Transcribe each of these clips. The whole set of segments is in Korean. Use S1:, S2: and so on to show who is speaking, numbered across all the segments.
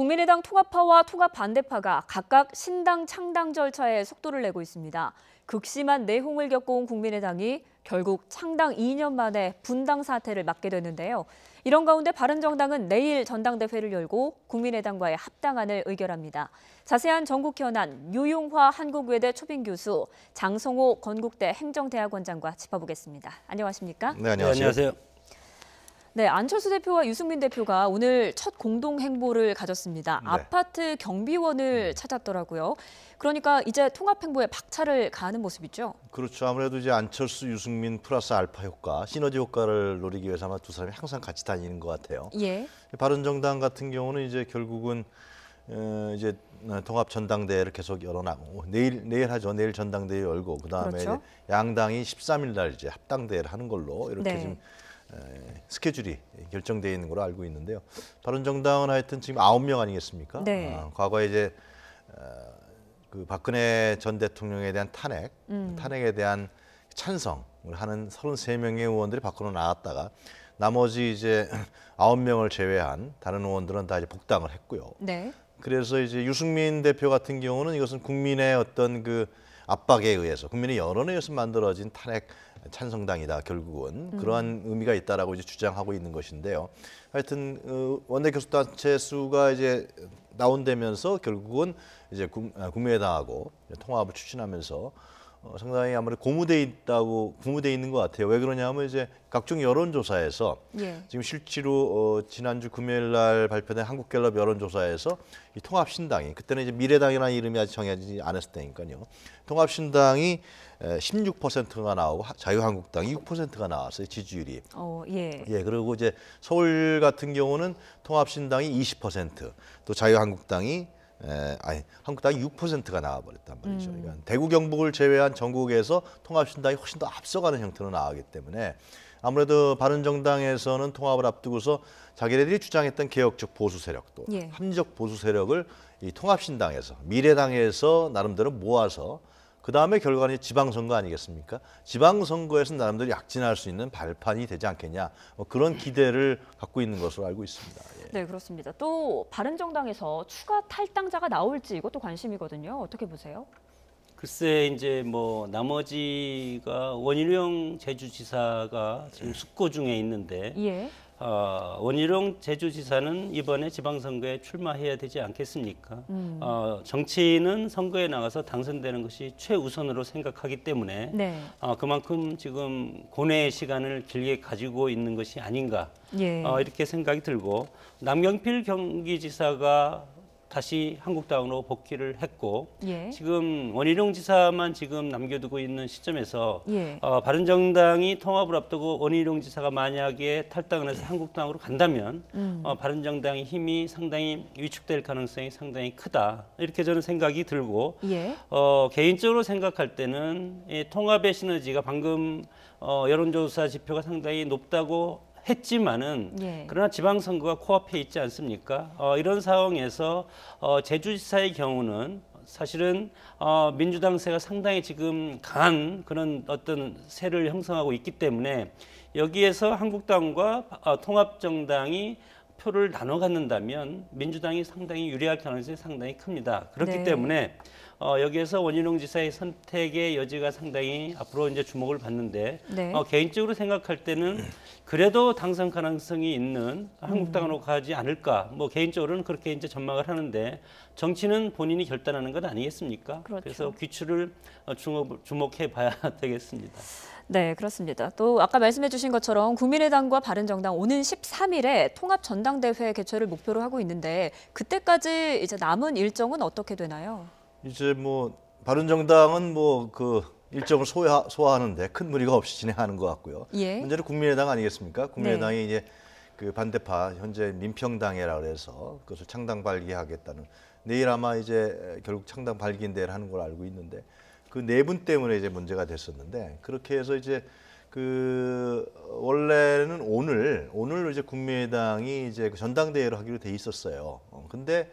S1: 국민의당 통합파와 통합 반대파가 각각 신당 창당 절차에 속도를 내고 있습니다. 극심한 내홍을 겪어온 국민의당이 결국 창당 2년 만에 분당 사태를 맞게 됐는데요. 이런 가운데 바른정당은 내일 전당대회를 열고 국민의당과의 합당안을 의결합니다. 자세한 전국 현안 유용화 한국외대 초빙 교수, 장성호 건국대 행정대학원장과 짚어보겠습니다. 안녕하십니까?
S2: 네, 안녕하세요.
S1: 네, 안철수 대표와 유승민 대표가 오늘 첫 공동 행보를 가졌습니다.
S2: 네.
S1: 아파트 경비원을 찾았더라고요. 그러니까 이제 통합 행보에 박차를 가하는 모습이죠.
S2: 그렇죠. 아무래도 이제 안철수, 유승민 플러스 알파 효과, 시너지 효과를 노리기 위해서 아마 두 사람이 항상 같이 다니는 것 같아요.
S1: 예.
S2: 바른정당 같은 경우는 이제 결국은 이제 통합 전당대회를 계속 열어나고 내일 하죠. 내일 전당대회 열고 그다음에
S1: 그렇죠.
S2: 양당이 13일 날 이제 합당대회를 하는 걸로 이렇게
S1: 네.
S2: 지금 스케줄이 결정되어 있는 걸로 알고 있는데요. 바른정당은 하여튼 지금 9명 아니겠습니까?
S1: 네.
S2: 과거에 이제 그 박근혜 전 대통령에 대한 탄핵에 대한 찬성을 하는 33명의 의원들이 밖으로 나왔다가 나머지 이제 9명을 제외한 다른 의원들은 다 이제 복당을 했고요.
S1: 네.
S2: 그래서 이제 유승민 대표 같은 경우는 이것은 국민의 어떤 그 압박에 의해서 국민의 여론에 의해서 만들어진 탄핵 찬성당이다. 결국은 그러한 의미가 있다라고 이제 주장하고 있는 것인데요. 하여튼 원내 교섭단체 수가 이제 다운되면서 결국은 이제 국민의당하고 통합을 추진하면서 상당히 아무래도 고무돼 있는 것 같아요. 왜 그러냐면 이제 각종 여론조사에서
S1: 예.
S2: 지금 실제로 지난주 금요일 날 발표된 한국갤럽 여론조사에서 이 통합신당이 그때는 이제 미래당이라는 이름이 아직 정해지지 않았을 때니까요. 통합신당이 16%가 나오고 자유한국당이 6%가 나왔어요. 지지율이.
S1: 예.
S2: 예, 그리고 이제 서울 같은 경우는 통합신당이 20%, 또 자유한국당이 한국당이 6%가 나와버렸단 말이죠. 그러니까 대구 경북을 제외한 전국에서 통합신당이 훨씬 더 앞서가는 형태로 나가기 때문에 아무래도 바른정당에서는 통합을 앞두고서 자기네들이 주장했던 개혁적 보수 세력도
S1: 예.
S2: 합리적 보수 세력을 이 통합신당에서 미래당에서 나름대로 모아서 그 다음에 결과는 지방선거 아니겠습니까? 지방선거에서 나름대로 약진할 수 있는 발판이 되지 않겠냐. 그런 기대를 갖고 있는 것으로 알고 있습니다. 예.
S1: 네, 그렇습니다. 또 바른정당에서 추가 탈당자가 나올지 이것도 관심이거든요. 어떻게 보세요?
S3: 글쎄 이제 뭐 나머지가 원희룡 제주지사가 지금 숙고 중에 있는데
S1: 예.
S3: 원희룡 제주지사는 이번에 지방선거에 출마해야 되지 않겠습니까? 정치인은 선거에 나가서 당선되는 것이 최우선으로 생각하기 때문에
S1: 네.
S3: 그만큼 지금 고뇌의 시간을 길게 가지고 있는 것이 아닌가
S1: 예.
S3: 이렇게 생각이 들고 남경필 경기지사가 다시 한국당으로 복귀를 했고
S1: 예.
S3: 지금 원희룡 지사만 지금 남겨두고 있는 시점에서
S1: 예.
S3: 바른정당이 통합을 앞두고 원희룡 지사가 만약에 탈당을 해서 한국당으로 간다면 바른정당의 힘이 상당히 위축될 가능성이 상당히 크다 이렇게 저는 생각이 들고
S1: 예.
S3: 개인적으로 생각할 때는 이 통합의 시너지가 방금 여론조사 지표가 상당히 높다고 했지만은
S1: 예.
S3: 그러나 지방선거가 코앞에 있지 않습니까? 이런 상황에서 제주지사의 경우는 사실은 민주당세가 상당히 지금 강한 그런 어떤 세를 형성하고 있기 때문에 여기에서 한국당과 통합정당이 표를 나눠 갖는다면 민주당이 상당히 유리할 가능성이 상당히 큽니다. 그렇기
S1: 네.
S3: 때문에 여기에서 원희룡 지사의 선택의 여지가 상당히 앞으로 이제 주목을 받는데
S1: 네.
S3: 개인적으로 생각할 때는 그래도 당선 가능성이 있는 한국당으로 가지 않을까. 뭐 개인적으로는 그렇게 이제 전망을 하는데 정치는 본인이 결단하는 것 아니겠습니까?
S1: 그렇죠.
S3: 그래서 귀추를 주목해 봐야 되겠습니다.
S1: 네, 그렇습니다. 또 아까 말씀해 주신 것처럼 국민의당과 바른정당 오는 13일에 통합 전당대회 개최를 목표로 하고 있는데 그때까지 이제 남은 일정은 어떻게 되나요?
S2: 이제 뭐 바른정당은 뭐 그 일정을 소화하는데 큰 무리가 없이 진행하는 것 같고요.
S1: 예.
S2: 문제는 국민의당 아니겠습니까? 국민의당이
S1: 네.
S2: 이제 그 반대파 현재 민평당이라 그래서 그것을 창당 발기하겠다는 내일 아마 이제 결국 창당 발기인대를 하는 걸 알고 있는데 그 네 분 때문에 이제 문제가 됐었는데 그렇게 해서 이제 그 원래는 오늘 이제 국민의당이 이제 그 전당대회를 하기로 돼 있었어요. 근데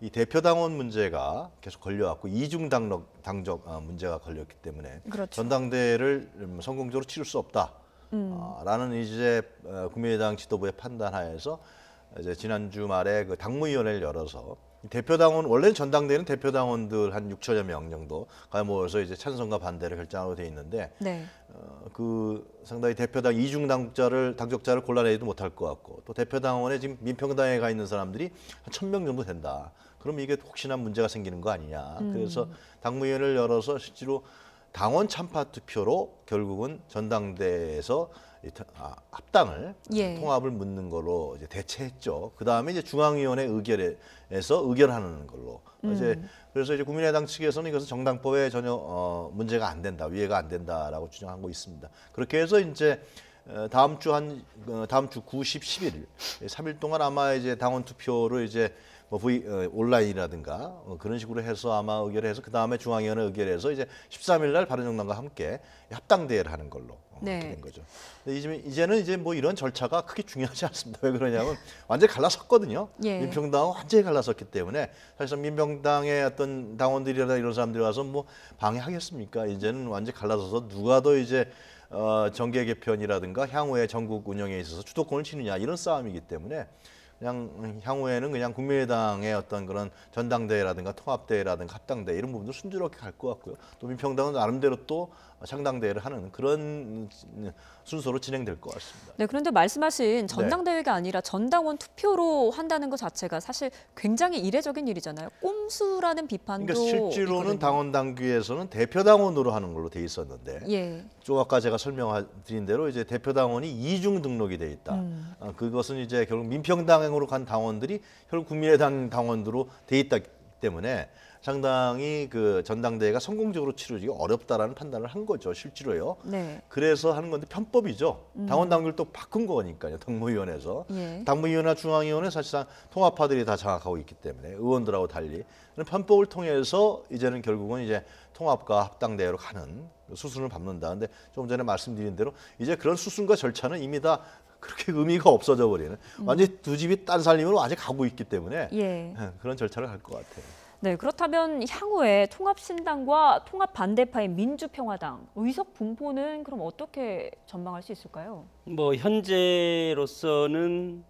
S2: 이 대표당원 문제가 계속 걸려왔고 이중 당적 문제가 걸렸기 때문에
S1: 그렇죠.
S2: 전당대회를 성공적으로 치를 수 없다라는 이제 국민의당 지도부의 판단하에서 이제 지난주 말에 그 당무위원회를 열어서 대표당원 원래 전당대회는 대표당원들 한 6천여 명 정도가 모여서 이제 찬성과 반대를 결정하고 돼 있는데
S1: 네.
S2: 그 상당히 대표당 이중 당적자를 골라내지도 못할 것 같고 또 대표당원에 지금 민평당에 가 있는 사람들이 한 1,000명 정도 된다. 그럼 이게 혹시나 문제가 생기는 거 아니냐. 그래서 당무위원회를 열어서 실제로 당원 찬파 투표로 결국은 전당대회에서 합당을
S1: 예.
S2: 통합을 묻는 걸로 이제 대체했죠. 그 다음에 이제 중앙위원회 의결에서 의결하는 걸로 이제 그래서 이제 국민의당 측에서는 이것은 정당법에 전혀 문제가 안 된다, 위해가 안 된다라고 주장하고 있습니다. 그렇게 해서 이제 다음 주 9, 10, 11일 3일 동안 아마 이제 당원 투표로 이제 뭐 온라인이라든가 그런 식으로 해서 아마 의결해서 그 다음에 중앙위원회 의결해서 이제 13일 날 바른정당과 함께 합당대회를 하는 걸로
S1: 네.
S2: 그렇게 된 거죠. 근데 이제는 이제 뭐 이런 절차가 크게 중요하지 않습니다. 왜 그러냐면 완전히 갈라섰거든요.
S1: 예.
S2: 민평당은 완전히 갈라섰기 때문에 사실상 민평당의 어떤 당원들이나 이런 사람들이 와서 뭐 방해하겠습니까? 이제는 완전히 갈라서서 누가 더 이제 정계 개편이라든가 향후의 전국 운영에 있어서 주도권을 쥐느냐 이런 싸움이기 때문에 그냥 향후에는 그냥 국민의당의 어떤 그런 전당대회라든가 통합대회라든가 합당대회 이런 부분도 순조롭게 갈 것 같고요. 또 민평당은 나름대로 또 창당대회를 하는 그런 순서로 진행될 것 같습니다.
S1: 네, 그런데 말씀하신 전당대회가 아니라 전당원 투표로 한다는 것 자체가 사실 굉장히 이례적인 일이잖아요. 꼼수라는 비판도
S2: 그러니까 실제로는
S1: 있거든요.
S2: 당원 당규에서는 대표당원으로 하는 걸로 돼 있었는데
S1: 예.
S2: 좀 아까 제가 설명드린 대로 이제 대표당원이 이중 등록이 돼 있다. 그것은 이제 결국 민평당으로 간 당원들이 결국 국민의당 당원으로 돼 있다 때문에 상당히 그 전당대회가 성공적으로 치러지기 어렵다라는 판단을 한 거죠, 실제로요.
S1: 네.
S2: 그래서 하는 건데 편법이죠. 당원 당규를 또 바꾼 거니까요, 당무위원회에서.
S1: 예.
S2: 당무위원회나 중앙위원회 사실상 통합파들이 다 장악하고 있기 때문에 의원들하고 달리 편법을 통해서 이제는 결국은 이제 통합과 합당대회로 가는 수순을 밟는다. 근데 좀 전에 말씀드린 대로 이제 그런 수순과 절차는 이미 다 그렇게 의미가 없어져 버리는 완전히 두 집이 딴 살림으로 아직 가고 있기 때문에
S1: 예.
S2: 그런 절차를 갈 것 같아요.
S1: 네, 그렇다면 향후에 통합신당과 통합반대파인 민주평화당 의석 분포는 그럼 어떻게 전망할 수 있을까요?
S3: 뭐 현재로서는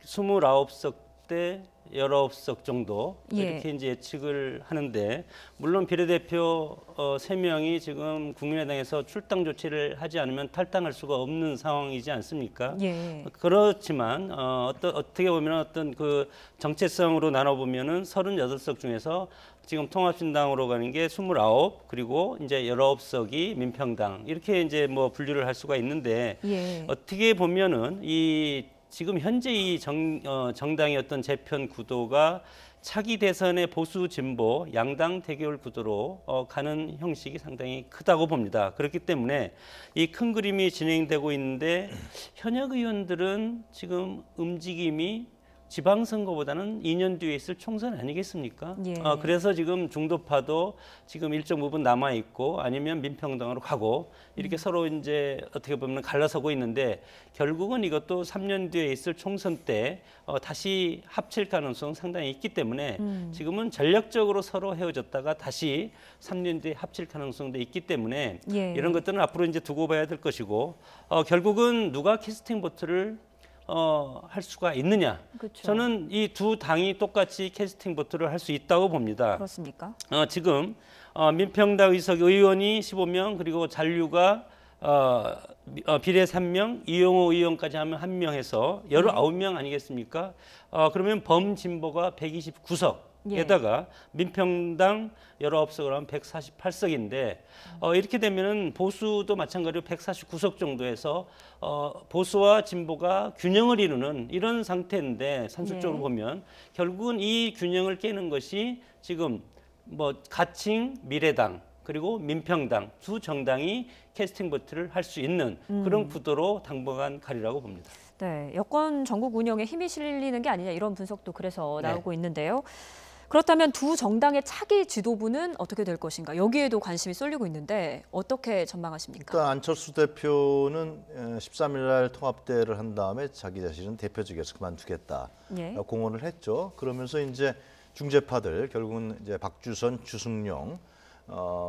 S3: 29석 대 19석 정도
S1: 예.
S3: 이렇게 이제 예측을 하는데 물론 비례대표 3명이 지금 국민의당에서 출당 조치를 하지 않으면 탈당할 수가 없는 상황이지 않습니까?
S1: 예.
S3: 그렇지만 어떻게 보면 어떤 그 정체성으로 나눠 보면은 38석 중에서 지금 통합신당으로 가는 게 29 그리고 이제 19석이 민평당 이렇게 이제 뭐 분류를 할 수가 있는데
S1: 예.
S3: 어떻게 보면은 이 지금 현재 이 정당의 어떤 재편 구도가 차기 대선의 보수 진보 양당 대결 구도로 가는 형식이 상당히 크다고 봅니다. 그렇기 때문에 이 큰 그림이 진행되고 있는데 현역 의원들은 지금 움직임이 지방선거보다는 2년 뒤에 있을 총선 아니겠습니까?
S1: 예.
S3: 그래서 지금 중도파도 지금 일정 부분 남아 있고 아니면 민평당으로 가고 이렇게 서로 이제 어떻게 보면 갈라서고 있는데 결국은 이것도 3년 뒤에 있을 총선 때 다시 합칠 가능성 상당히 있기 때문에 지금은 전략적으로 서로 헤어졌다가 다시 3년 뒤에 합칠 가능성도 있기 때문에
S1: 예.
S3: 이런 것들은 앞으로 이제 두고 봐야 될 것이고 결국은 누가 캐스팅 보트를 할 수가 있느냐?
S1: 그렇죠.
S3: 저는 이 두 당이 똑같이 캐스팅 보트를 할 수 있다고 봅니다.
S1: 그렇습니까?
S3: 지금 민평당 의석 의원이 15명 그리고 잔류가 비례 3명, 이용호 의원까지 하면 1명 해서 19명 아니겠습니까? 그러면 범진보가 129석.
S1: 예.
S3: 게다가 민평당 19석을 하면 148석인데 이렇게 되면은 보수도 마찬가지로 149석 정도에서 보수와 진보가 균형을 이루는 이런 상태인데 산술적으로
S1: 네.
S3: 보면 결국은 이 균형을 깨는 것이 지금 뭐 가칭 미래당 그리고 민평당 두 정당이 캐스팅 보트를 할 수 있는 그런 구도로 당분간 가리라고 봅니다.
S1: 네, 여권 전국 운영에 힘이 실리는 게 아니냐 이런 분석도 그래서
S3: 네.
S1: 나오고 있는데요. 그렇다면 두 정당의 차기 지도부는 어떻게 될 것인가? 여기에도 관심이 쏠리고 있는데 어떻게 전망하십니까?
S2: 일단 안철수 대표는 13일 날 통합대회를 한 다음에 자기 자신은 대표직에서 그만두겠다
S1: 예.
S2: 공언을 했죠. 그러면서 이제 중재파들 결국은 이제 박주선, 주승용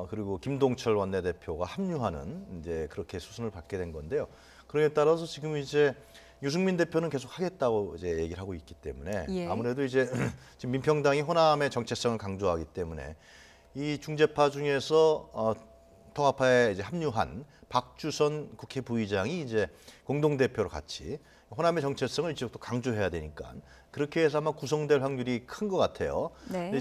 S2: 그리고 김동철 원내대표가 합류하는 이제 그렇게 수순을 받게 된 건데요. 그에 따라서 지금 이제 유승민 대표는 계속 하겠다고 이제 얘기를 하고 있기 때문에
S1: 예.
S2: 아무래도 이제 지금 민평당이 호남의 정체성을 강조하기 때문에 이 중재파 중에서 통합파에 이제 합류한 박주선 국회 부의장이 이제 공동 대표로 같이 호남의 정체성을 이제 또 강조해야 되니까 그렇게 해서 아마 구성될 확률이 큰 것 같아요.
S1: 네.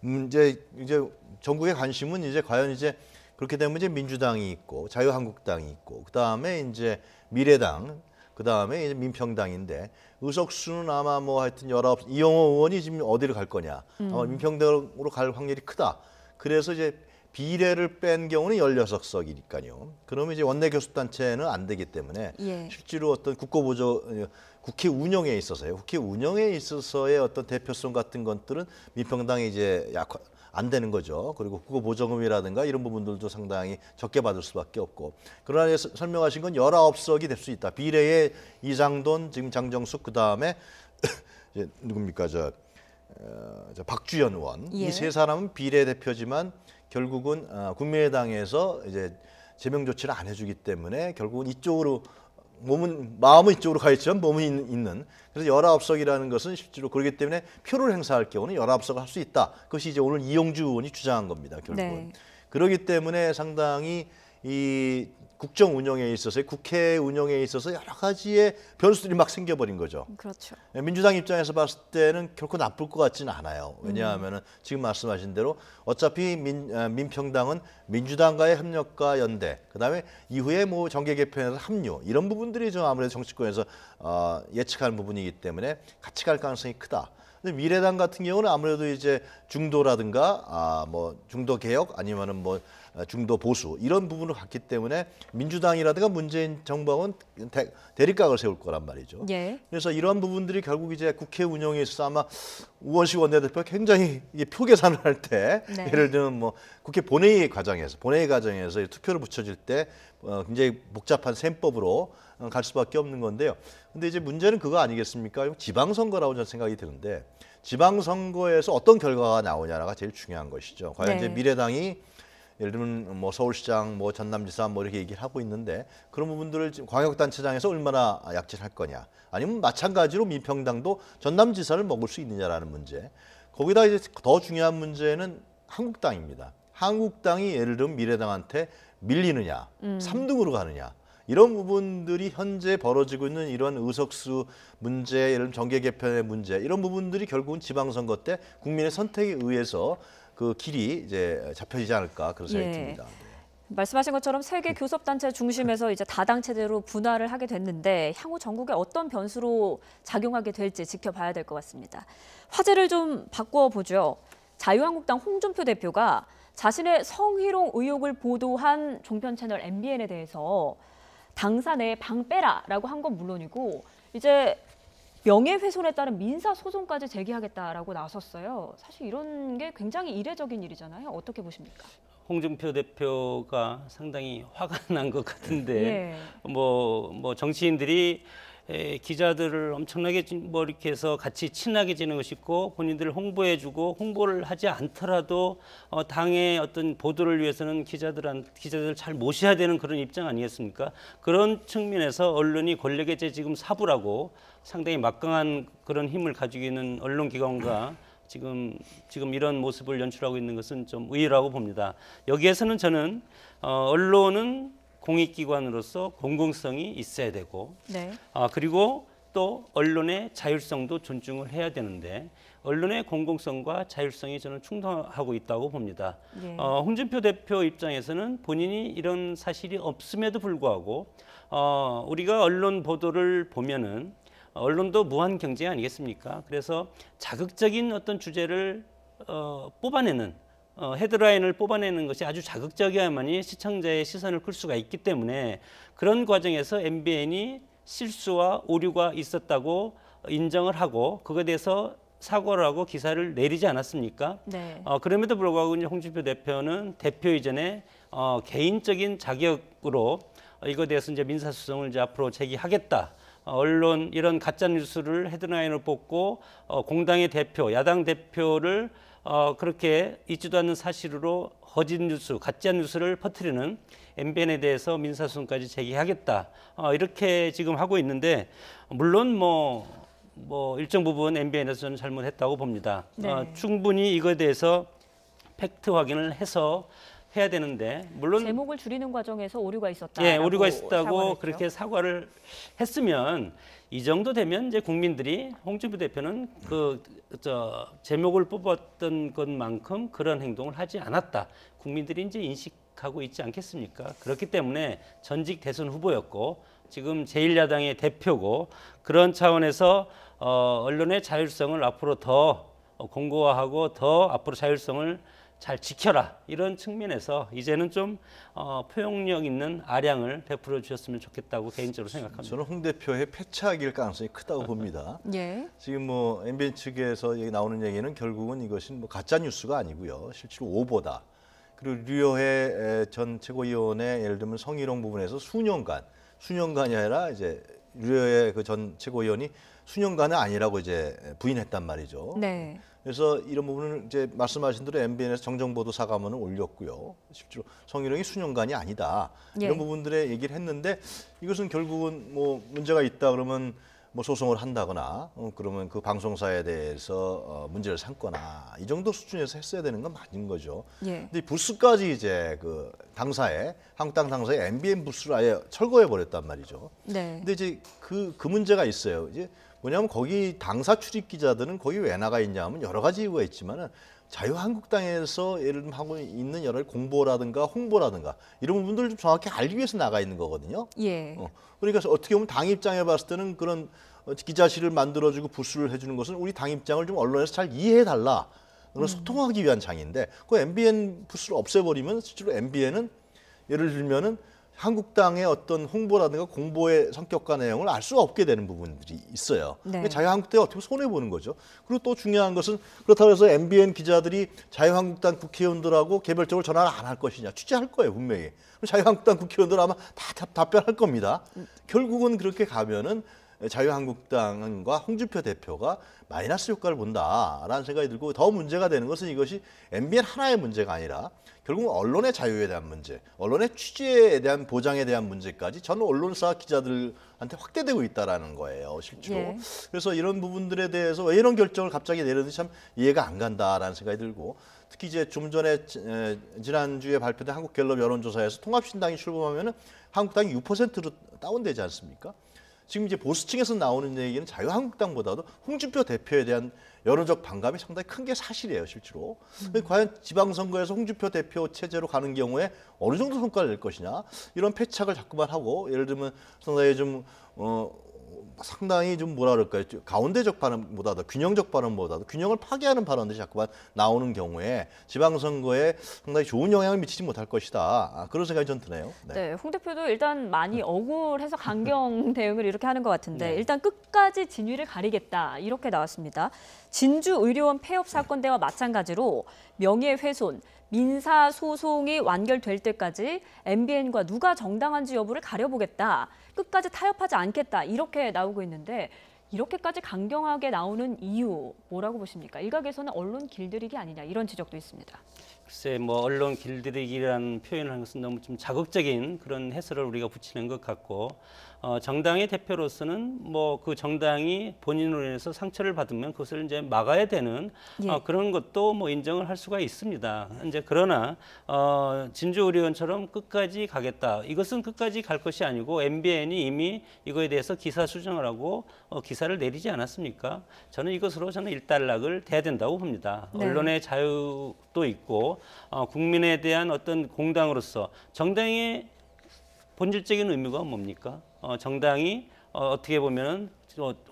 S2: 근데 이제 전국의 관심은 이제 과연 이제 그렇게 되면 이제 민주당이 있고 자유한국당이 있고 그 다음에 이제 미래당 그 다음에 이제 민평당인데 의석수는 아마 뭐 하여튼 19 이영호 의원이 지금 어디를 갈 거냐 아마 민평당으로 갈 확률이 크다. 그래서 이제 비례를 뺀 경우는 16석이니까요. 그러면 이제 원내 교섭단체는 안 되기 때문에
S1: 예.
S2: 실제로 어떤 국회 운영에 있어서요. 국회 운영에 있어서의 어떤 대표성 같은 것들은 민평당이 이제 안 되는 거죠. 그리고 국고 보조금이라든가 이런 부분들도 상당히 적게 받을 수밖에 없고. 그러나 설명하신 건 19석이 될 수 있다. 비례의 이상돈, 지금 장정숙 그다음에 이제 누굽니까 저 박주연 의원
S1: 예.
S2: 이 세 사람은 비례대표지만 결국은 국민의당에서 이제 제명 조치를 안 해주기 때문에 결국은 이쪽으로 마음은 이쪽으로 가 있지만 몸은 있는 그래서 19석이라는 것은 실제로 그렇기 때문에 표를 행사할 경우는 19석을 할 수 있다. 그것이 이제 오늘 이용주 의원이 주장한 겁니다. 결국은.
S1: 네.
S2: 그렇기 때문에 상당히 이 국정 운영에 있어서 국회 운영에 있어서 여러 가지의 변수들이 막 생겨버린 거죠.
S1: 그렇죠.
S2: 민주당 입장에서 봤을 때는 결코 나쁠 것 같지는 않아요. 왜냐하면 지금 말씀하신 대로 어차피 민평당은 민주당과의 협력과 연대, 그다음에 이후에 뭐 정계 개편에서 합류 이런 부분들이 좀 아무래도 정치권에서 예측하는 부분이기 때문에 같이 갈 가능성이 크다. 근데 미래당 같은 경우는 아무래도 이제 중도라든가 뭐 중도 개혁 아니면은 뭐 중도 보수 이런 부분을 갖기 때문에 민주당이라든가 문재인 정부하고는 대립각을 세울 거란 말이죠.
S1: 예.
S2: 그래서 이러한 부분들이 결국 이제 국회 운영에 있어서 아마 우원식 원내대표가 굉장히 이게 표 계산을 할 때
S1: 네.
S2: 예를 들면 뭐 국회 본회의 과정에서 투표를 붙여질 때 굉장히 복잡한 셈법으로 갈 수밖에 없는 건데요. 근데 이제 문제는 그거 아니겠습니까? 지방선거라고 저는 생각이 드는데 지방선거에서 어떤 결과가 나오냐가 제일 중요한 것이죠. 과연
S1: 네.
S2: 이제 미래당이 예를 들면 뭐 서울시장, 뭐 전남지사 뭐 이렇게 얘기를 하고 있는데 그런 부분들을 지금 광역단체장에서 얼마나 약진할 거냐, 아니면 마찬가지로 민평당도 전남지사를 먹을 수 있느냐라는 문제. 거기다 이제 더 중요한 문제는 한국당입니다. 한국당이 예를 들면 미래당한테 밀리느냐, 3등으로 가느냐. 이런 부분들이 현재 벌어지고 있는 이런 의석수 문제, 예를 들면 정계 개편의 문제, 이런 부분들이 결국은 지방선거 때 국민의 선택에 의해서 그 길이 이제 잡혀지지 않을까 그런 생각이
S1: 예.
S2: 듭니다.
S1: 말씀하신 것처럼 세계 교섭단체 중심에서 이제 다당 체제로 분화를 하게 됐는데 향후 전국에 어떤 변수로 작용하게 될지 지켜봐야 될 것 같습니다. 화제를 좀 바꿔 보죠. 자유한국당 홍준표 대표가 자신의 성희롱 의혹을 보도한 종편 채널 MBN에 대해서 당사 내에 방 빼라라고 한 건 물론이고 이제 명예훼손에 따른 민사소송까지 제기하겠다라고 나섰어요. 사실 이런 게 굉장히 이례적인 일이잖아요. 어떻게 보십니까?
S3: 홍준표 대표가 상당히 화가 난 것 같은데
S1: 예.
S3: 뭐 정치인들이 기자들을 엄청나게 뭐 이렇게 해서 같이 친하게 지내고 싶고 본인들을 홍보해주고 홍보를 하지 않더라도 당의 어떤 보도를 위해서는 기자들 잘 모셔야 되는 그런 입장 아니겠습니까? 그런 측면에서 언론이 권력의 지금 사부라고 상당히 막강한 그런 힘을 가지고 있는 언론기관과 지금 이런 모습을 연출하고 있는 것은 좀 의외라고 봅니다. 여기에서는 저는 언론은 공익기관으로서 공공성이 있어야 되고
S1: 네.
S3: 그리고 또 언론의 자율성도 존중을 해야 되는데 언론의 공공성과 자율성이 저는 충돌하고 있다고 봅니다.
S1: 예.
S3: 홍준표 대표 입장에서는 본인이 이런 사실이 없음에도 불구하고 우리가 언론 보도를 보면은 언론도 무한 경제 아니겠습니까? 그래서 자극적인 어떤 주제를 뽑아내는 헤드라인을 뽑아내는 것이 아주 자극적이어야만이 시청자의 시선을 끌 수가 있기 때문에 그런 과정에서 MBN이 실수와 오류가 있었다고 인정을 하고 그것에 대해서 사과를 하고 기사를 내리지 않았습니까?
S1: 네.
S3: 그럼에도 불구하고 이제 홍준표 대표는 대표 이전에 개인적인 자격으로 이거에 대해서 이제 민사소송을 이제 앞으로 제기하겠다. 언론 이런 가짜 뉴스를 헤드라인으로 뽑고 공당의 대표, 야당 대표를 그렇게 있지도 않는 사실로 거짓 뉴스, 가짜 뉴스를 퍼뜨리는 MBN에 대해서 민사소송까지 제기하겠다. 이렇게 지금 하고 있는데 물론 뭐 일정 부분 MBN에서 저는 잘못했다고 봅니다.
S1: 네.
S3: 충분히 이거에 대해서 팩트 확인을 해서 해야 되는데 물론
S1: 제목을 줄이는 과정에서 오류가 있었다.
S3: 예, 오류가 있었다고 그렇게 사과를 했으면 이 정도 되면 이제 국민들이 홍준표 대표는 제목을 뽑았던 것만큼 그런 행동을 하지 않았다. 국민들이 이제 인식하고 있지 않겠습니까? 그렇기 때문에 전직 대선 후보였고 지금 제1야당의 대표고 그런 차원에서 언론의 자율성을 앞으로 더 공고화하고 더 앞으로 자율성을 잘 지켜라 이런 측면에서 이제는 좀 포용력 있는 아량을 베풀어 주셨으면 좋겠다고 개인적으로 생각합니다.
S2: 저는 홍 대표의 패착일 가능성이 크다고 봅니다.
S1: 예.
S2: 지금 뭐 MBN 측에서 나오는 얘기는 결국은 이것이 뭐 가짜 뉴스가 아니고요, 실제로 오보다. 그리고 류여해 전 최고위원의 예를 들면 성희롱 부분에서 수년간이 아니라 이제 류여해 그 전 최고위원이 수년간은 아니라고 이제 부인했단 말이죠.
S1: 네.
S2: 그래서 이런 부분을 이제 말씀하신 대로 MBN에서 정정보도 사과문을 올렸고요. 실제로 성희롱이 수년간이 아니다. 이런
S1: 예.
S2: 부분들의 얘기를 했는데 이것은 결국은 뭐 문제가 있다 그러면 뭐 소송을 한다거나 그러면 그 방송사에 대해서 문제를 삼거나 이 정도 수준에서 했어야 되는 건 맞는 거죠.
S1: 예.
S2: 근데 부스까지 이제 그 한국당 당사에 MBN 부스를 아예 철거해 버렸단 말이죠.
S1: 네.
S2: 근데 이제 그 문제가 있어요. 이제 뭐냐면 거기 당사 출입 기자들은 거기 왜 나가 있냐 하면 여러 가지 이유가 있지만은 자유한국당에서 예를 들면 하고 있는 여러 공보라든가 홍보라든가 이런 부분들을 좀 정확히 알기 위해서 나가 있는 거거든요.
S1: 예.
S2: 그러니까 어떻게 보면 당 입장에 봤을 때는 그런 기자실을 만들어주고 부스를 해주는 것은 우리 당 입장을 좀 언론에서 잘 이해해달라. 그런 소통하기 위한 장인데 그 MBN 부스를 없애버리면 실제로 MBN은 예를 들면은 한국당의 어떤 홍보라든가 공보의 성격과 내용을 알 수가 없게 되는 부분들이 있어요.
S1: 네.
S2: 자유한국당이 어떻게 손해보는 거죠. 그리고 또 중요한 것은 그렇다고 해서 MBN 기자들이 자유한국당 국회의원들하고 개별적으로 전화를 안 할 것이냐. 취재할 거예요, 분명히. 자유한국당 국회의원들 아마 다 답변할 겁니다. 결국은 그렇게 가면은 자유한국당과 홍준표 대표가 마이너스 효과를 본다라는 생각이 들고 더 문제가 되는 것은 이것이 MBN 하나의 문제가 아니라 결국 언론의 자유에 대한 문제, 언론의 취재에 대한 보장에 대한 문제까지 전 언론사 기자들한테 확대되고 있다라는 거예요, 실제로.
S1: 예.
S2: 그래서 이런 부분들에 대해서 왜 이런 결정을 갑자기 내렸는지 참 이해가 안 간다라는 생각이 들고 특히 이제 좀 전에 지난주에 발표된 한국갤럽 여론조사에서 통합신당이 출범하면은 한국당이 6%로 다운되지 않습니까? 지금 이제 보수층에서 나오는 얘기는 자유한국당보다도 홍준표 대표에 대한 여론적 반감이 상당히 큰 게 사실이에요, 실제로. 과연 지방선거에서 홍준표 대표 체제로 가는 경우에 어느 정도 성과를 낼 것이냐 이런 패착을 자꾸만 하고 예를 들면 상당히 좀 뭐라 그럴까요? 가운데적 발언보다도 균형적 발언보다도 균형을 파괴하는 발언들이 자꾸만 나오는 경우에 지방선거에 상당히 좋은 영향을 미치지 못할 것이다. 그런 생각이 전 드네요.
S1: 네, 홍 대표도 일단 많이 억울해서 강경 대응을 이렇게 하는 것 같은데
S3: 네.
S1: 일단 끝까지 진위를 가리겠다 이렇게 나왔습니다. 진주 의료원 폐업 사건 때와 마찬가지로 명예훼손, 민사 소송이 완결될 때까지 MBN과 누가 정당한지 여부를 가려보겠다. 끝까지 타협하지 않겠다. 이렇게 나오고 있는데 이렇게까지 강경하게 나오는 이유 뭐라고 보십니까? 일각에서는 언론 길들이기 아니냐 이런 지적도 있습니다.
S3: 글쎄 뭐 언론 길들이기라는 표현을 하는 것은 너무 좀 자극적인 그런 해설을 우리가 붙이는 것 같고 정당의 대표로서는 뭐 그 정당이 본인으로 인해서 상처를 받으면 그것을 이제 막아야 되는
S1: 예.
S3: 그런 것도 뭐 인정을 할 수가 있습니다. 이제 그러나 진주 의료원처럼 끝까지 가겠다. 이것은 끝까지 갈 것이 아니고 MBN이 이미 이거에 대해서 기사 수정을 하고 기사를 내리지 않았습니까? 저는 이것으로 저는 일단락을 돼야 된다고 봅니다.
S1: 네.
S3: 언론의 자유도 있고 국민에 대한 어떤 공당으로서 정당의 본질적인 의무가 뭡니까? 정당이 어떻게 보면은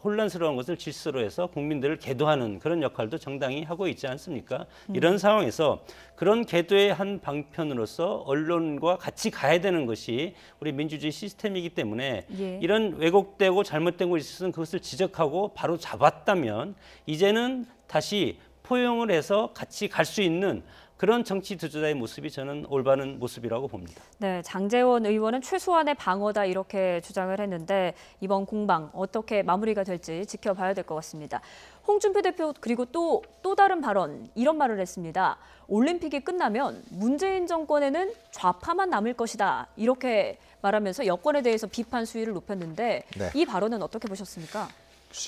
S3: 혼란스러운 것을 질서로 해서 국민들을 계도하는 그런 역할도 정당이 하고 있지 않습니까? 이런 상황에서 그런 계도의 한 방편으로서 언론과 같이 가야 되는 것이 우리 민주주의 시스템이기 때문에
S1: 예.
S3: 이런 왜곡되고 잘못된 것이 있으면 그것을 지적하고 바로 잡았다면 이제는 다시 포용을 해서 같이 갈 수 있는 그런 정치 지도자의 모습이 저는 올바른 모습이라고 봅니다.
S1: 네, 장제원 의원은 최소한의 방어다 이렇게 주장을 했는데 이번 공방 어떻게 마무리가 될지 지켜봐야 될 것 같습니다. 홍준표 대표 그리고 또 다른 발언 이런 말을 했습니다. 올림픽이 끝나면 문재인 정권에는 좌파만 남을 것이다 이렇게 말하면서 여권에 대해서 비판 수위를 높였는데
S2: 네.
S1: 이 발언은 어떻게 보셨습니까?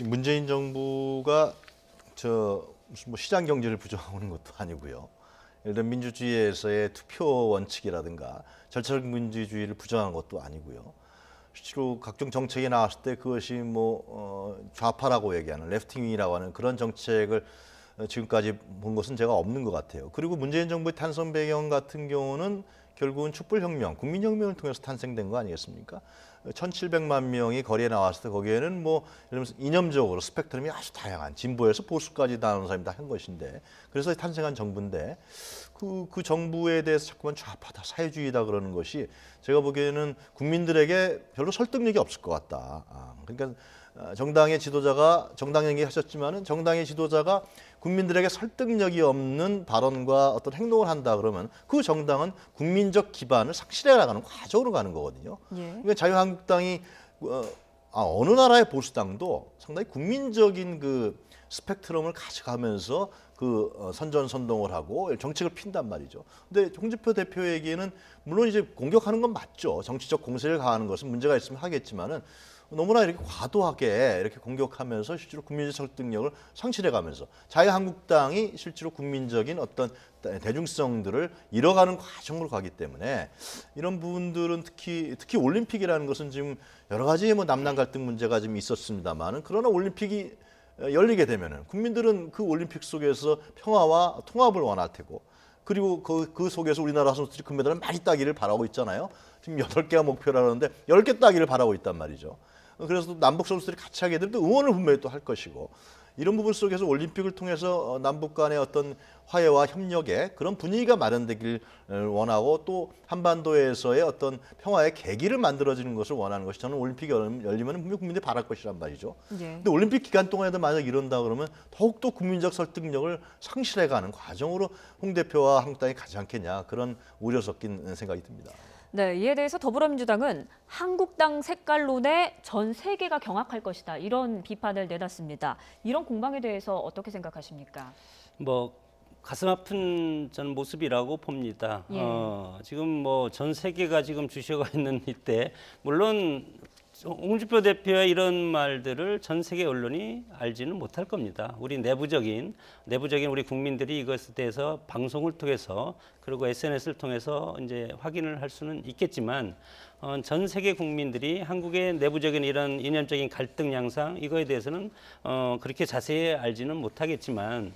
S2: 문재인 정부가 무슨 시장 경제를 부정하는 것도 아니고요. 예를 들어 민주주의에서의 투표 원칙이라든가 절차적 민주주의를 부정한 것도 아니고요. 실제로 각종 정책이 나왔을 때 그것이 좌파라고 얘기하는 레프팅이라고 하는 그런 정책을 지금까지 본 것은 제가 없는 것 같아요. 그리고 문재인 정부의 탄생 배경 같은 경우는 결국은 촛불혁명, 국민혁명을 통해서 탄생된 거 아니겠습니까? 1,700만 명이 거리에 나왔을 때 거기에는 예를 들면서 이념적으로 스펙트럼이 아주 다양한 진보에서 보수까지 나오는 사람이 다 한 것인데 그래서 탄생한 정부인데 그 정부에 대해서 자꾸만 좌파다, 사회주의다 그러는 것이 제가 보기에는 국민들에게 별로 설득력이 없을 것 같다. 그러니까 정당의 지도자가 정당 얘기하셨지만은 정당의 지도자가 국민들에게 설득력이 없는 발언과 어떤 행동을 한다 그러면 그 정당은 국민적 기반을 상실해 나가는 과정으로 가는 거거든요.
S1: 예.
S2: 그러니까 자유한국당이 어느 나라의 보수당도 상당히 국민적인 그 스펙트럼을 가져가면서 선전선동을 하고 정책을 핀단 말이죠. 근데 홍준표 대표에게는 물론 이제 공격하는 건 맞죠. 정치적 공세를 가하는 것은 문제가 있으면 하겠지만은 너무나 이렇게 과도하게 이렇게 공격하면서 실제로 국민적 설득력을 상실해가면서 자유한국당이 실제로 국민적인 어떤 대중성들을 잃어가는 과정으로 가기 때문에 이런 부분들은 특히 올림픽이라는 것은 지금 여러 가지 남남 갈등 문제가 좀 있었습니다만은 그러나 올림픽이 열리게 되면은 국민들은 그 올림픽 속에서 평화와 통합을 원할 테고 그리고 그 속에서 우리나라 선수들이 금메달을 많이 따기를 바라고 있잖아요. 지금 8개가 목표라는데 10개 따기를 바라고 있단 말이죠. 그래서 남북 선수들이 같이 하게 되면 또 응원을 분명히 또 할 것이고 이런 부분 속에서 올림픽을 통해서 남북 간의 어떤 화해와 협력의 그런 분위기가 마련되길 원하고 또 한반도에서의 어떤 평화의 계기를 만들어지는 것을 원하는 것이 저는 올림픽이 열리면 분명 국민들이 바랄 것이란 말이죠. 그런데
S1: 예.
S2: 올림픽 기간 동안에도 만약 이런다 그러면 더욱더 국민적 설득력을 상실해가는 과정으로 홍 대표와 한국당이 가지 않겠냐 그런 우려 섞인 생각이 듭니다.
S1: 네, 이에 대해서 더불어민주당은 한국당 색깔론에 전 세계가 경악할 것이다. 이런 비판을 내놨습니다. 이런 공방에 대해서 어떻게 생각하십니까?
S3: 가슴 아픈 저는 모습이라고 봅니다.
S1: 예.
S3: 지금 전 세계가 지금 주시가 있는 이때 물론 홍준표 대표의 이런 말들을 전 세계 언론이 알지는 못할 겁니다. 우리 내부적인 우리 국민들이 이것에 대해서 방송을 통해서 그리고 SNS를 통해서 이제 확인을 할 수는 있겠지만 전 세계 국민들이 한국의 내부적인 이런 이념적인 갈등 양상 이거에 대해서는 그렇게 자세히 알지는 못하겠지만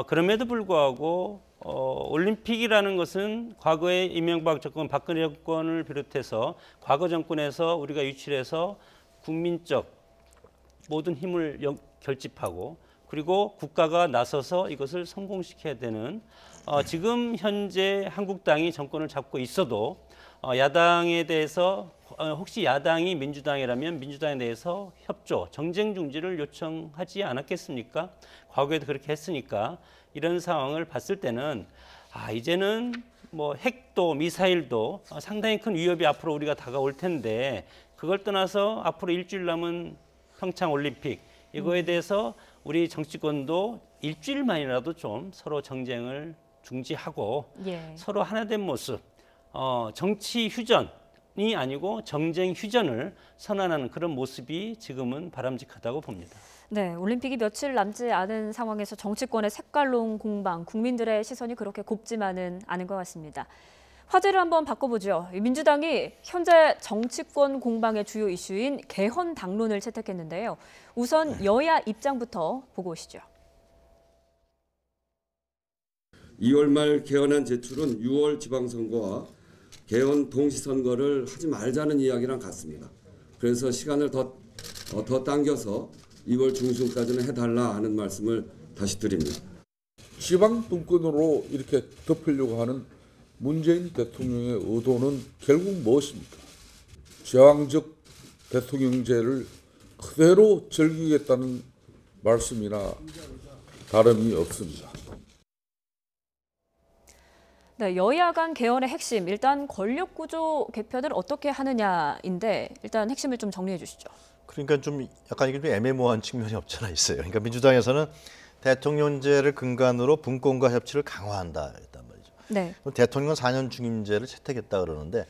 S3: 그럼에도 불구하고 올림픽이라는 것은 과거의 이명박 정권, 박근혜 정권을 비롯해서 과거 정권에서 우리가 유치해서 국민적 모든 힘을 결집하고 그리고 국가가 나서서 이것을 성공시켜야 되는 지금 현재 한국당이 정권을 잡고 있어도 야당에 대해서 혹시 야당이 민주당이라면 민주당에 대해서 협조, 정쟁 중지를 요청하지 않았겠습니까? 과거에도 그렇게 했으니까 이런 상황을 봤을 때는 이제는 핵도 미사일도 상당히 큰 위협이 앞으로 우리가 다가올 텐데 그걸 떠나서 앞으로 일주일 남은 평창 올림픽 이거에 대해서 우리 정치권도 일주일만이라도 좀 서로 정쟁을 중지하고
S1: 예.
S3: 서로 하나된 모습 정치 휴전이 아니고 정쟁 휴전을 선언하는 그런 모습이 지금은 바람직하다고 봅니다.
S1: 네, 올림픽이 며칠 남지 않은 상황에서 정치권의 색깔론 공방, 국민들의 시선이 그렇게 곱지만은 않은 것 같습니다. 화제를 한번 바꿔보죠. 민주당이 현재 정치권 공방의 주요 이슈인 개헌 당론을 채택했는데요. 우선 여야 입장부터 보고 오시죠.
S4: 2월 말 개헌안 제출은 6월 지방선거와 개헌 동시선거를 하지 말자는 이야기랑 같습니다. 그래서 시간을 더 당겨서 2월 중순까지는 해달라 하는 말씀을 다시 드립니다.
S5: 지방 분권으로 이렇게 덮으려고 하는 문재인 대통령의 의도는 결국 무엇입니까? 제왕적 대통령제를 그대로 즐기겠다는 말씀이나 다름이 없습니다.
S1: 네, 여야 간 개헌의 핵심, 일단 권력구조 개편을 어떻게 하느냐인데 일단 핵심을 좀 정리해 주시죠.
S2: 그러니까 좀 약간 이게 좀 애매모호한 측면이 없잖아 있어요. 그러니까 민주당에서는 대통령제를 근간으로 분권과 협치를 강화한다 했단 말이죠.
S1: 네.
S2: 대통령 4년 중임제를 채택했다 그러는데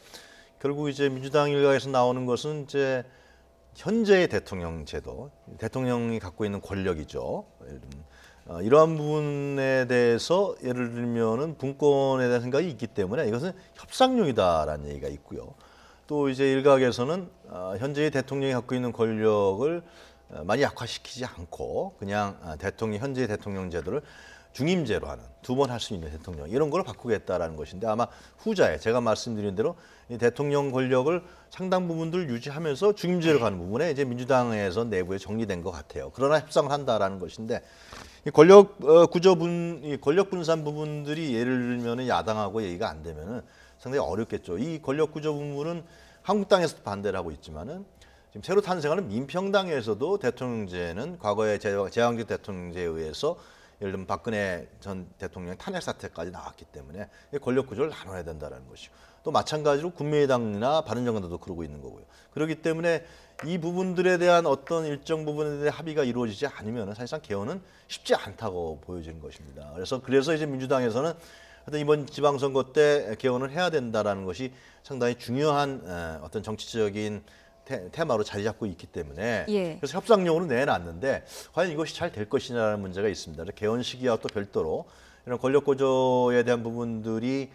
S2: 결국 이제 민주당 일각에서 나오는 것은 이제 현재의 대통령 제도, 대통령이 갖고 있는 권력이죠. 이러한 부분에 대해서 예를 들면은 분권에 대한 생각이 있기 때문에 이것은 협상용이다라는 얘기가 있고요. 또 이제 일각에서는 현재의 대통령이 갖고 있는 권력을 많이 약화시키지 않고 그냥 현재의 대통령 제도를 중임제로 하는, 2번 할 수 있는 대통령 이런 걸 바꾸겠다라는 것인데 아마 후자에 제가 말씀드린 대로 이 대통령 권력을 상당 부분들 유지하면서 중임제로 가는 부분에 이제 민주당에서 내부에 정리된 것 같아요. 그러나 협상을 한다라는 것인데 이 권력 이 권력 분산 부분들이 예를 들면은 야당하고 얘기가 안 되면은 상당히 어렵겠죠. 이 권력 구조 부분은 한국 당에서도 반대를 하고 있지만은 지금 새로 탄생하는 민평당에서도 대통령제는 과거의 제왕적 대통령제에 의해서 예를 들면 박근혜 전 대통령 탄핵 사태까지 나왔기 때문에 권력 구조를 나눠야 된다는 것이고 또 마찬가지로 국민의당이나 바른정당도 그러고 있는 거고요. 그렇기 때문에 이 부분들에 대한 어떤 일정 부분에 대한 합의가 이루어지지 않으면 사실상 개헌은 쉽지 않다고 보여지는 것입니다. 그래서 이제 민주당에서는 하여튼 이번 지방선거 때 개헌을 해야 된다라는 것이 상당히 중요한 어떤 정치적인 테마로 자리 잡고 있기 때문에
S1: 예.
S2: 그래서 협상용으로 내놨는데 과연 이것이 잘 될 것이냐는 문제가 있습니다. 개헌 시기와 또 별도로 이런 권력 구조에 대한 부분들이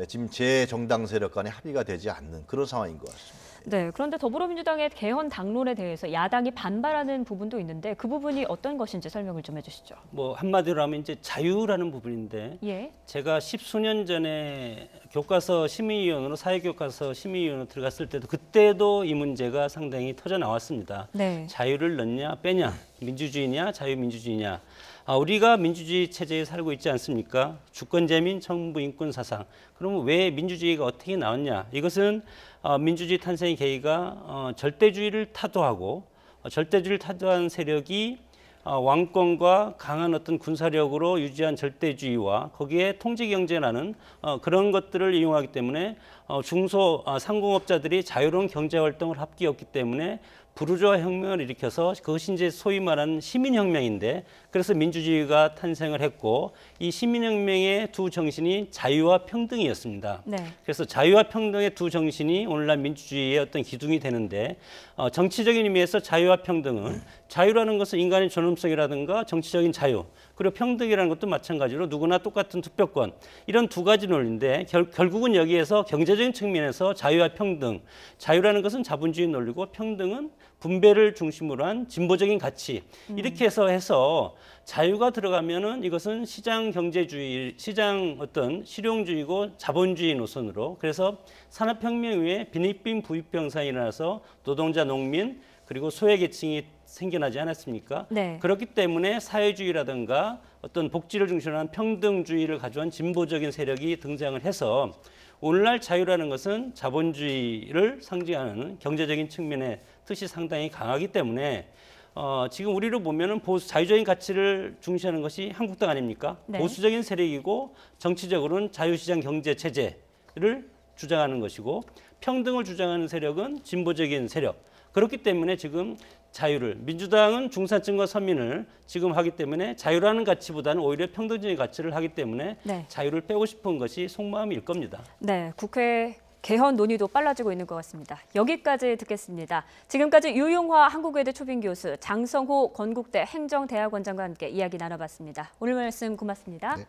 S2: 지금 제 정당 세력 간에 합의가 되지 않는 그런 상황인 것 같습니다.
S1: 네, 그런데 더불어민주당의 개헌 당론에 대해서 야당이 반발하는 부분도 있는데 그 부분이 어떤 것인지 설명을 좀 해주시죠.
S3: 뭐 한마디로 하면 이제 자유라는 부분인데
S1: 예.
S3: 제가 10수년 전에 교과서 심의위원으로 사회교과서 심의위원으로 들어갔을 때도 그때도 이 문제가 상당히 터져 나왔습니다.
S1: 네.
S3: 자유를 넣냐 빼냐, 민주주의냐 자유민주주의냐. 우리가 민주주의 체제에 살고 있지 않습니까? 주권제민 정부 인권 사상. 그러면 왜 민주주의가 어떻게 나왔냐? 이것은 민주주의 탄생의 계기가 절대주의를 타도하고 절대주의를 타도한 세력이 왕권과 강한 어떤 군사력으로 유지한 절대주의와 거기에 통제경제라는 그런 것들을 이용하기 때문에 중소 상공업자들이 자유로운 경제활동을 할 게 없기 때문에 부르주아 혁명을 일으켜서 그것이 이제 소위 말하는 시민혁명인데 그래서 민주주의가 탄생을 했고 이 시민혁명의 두 정신이 자유와 평등이었습니다.
S1: 네.
S3: 그래서 자유와 평등의 두 정신이 오늘날 민주주의의 어떤 기둥이 되는데 정치적인 의미에서 자유와 평등은 자유라는 것은 인간의 존엄성이라든가 정치적인 자유 그리고 평등이라는 것도 마찬가지로 누구나 똑같은 투표권 이런 두 가지 논리인데 결국은 여기에서 경제적인 측면에서 자유와 평등 자유라는 것은 자본주의 논리고 평등은 분배를 중심으로 한 진보적인 가치 이렇게 해서 자유가 들어가면은 이것은 시장 경제주의, 시장 어떤 실용주의고 자본주의 노선으로 그래서 산업혁명 이후에 빈익빈 부익부 현상이 일어나서 노동자, 농민 그리고 소외계층이 생겨나지 않았습니까?
S1: 네.
S3: 그렇기 때문에 사회주의라든가 어떤 복지를 중심으로 한 평등주의를 가져온 진보적인 세력이 등장을 해서 오늘날 자유라는 것은 자본주의를 상징하는 경제적인 측면의 뜻이 상당히 강하기 때문에 지금 우리로 보면은 자유적인 가치를 중시하는 것이 한국당 아닙니까?
S1: 네.
S3: 보수적인 세력이고 정치적으로는 자유시장 경제 체제를 주장하는 것이고 평등을 주장하는 세력은 진보적인 세력. 그렇기 때문에 지금 민주당은 중산층과 서민을 지금 하기 때문에 자유라는 가치보다는 오히려 평등적인 가치를 하기 때문에
S1: 네.
S3: 자유를 빼고 싶은 것이 속마음일 겁니다.
S1: 네, 국회 개헌 논의도 빨라지고 있는 것 같습니다. 여기까지 듣겠습니다. 지금까지 유용화 한국외대 초빙 교수, 장성호 건국대 행정대학원장과 함께 이야기 나눠봤습니다. 오늘 말씀 고맙습니다.
S2: 네.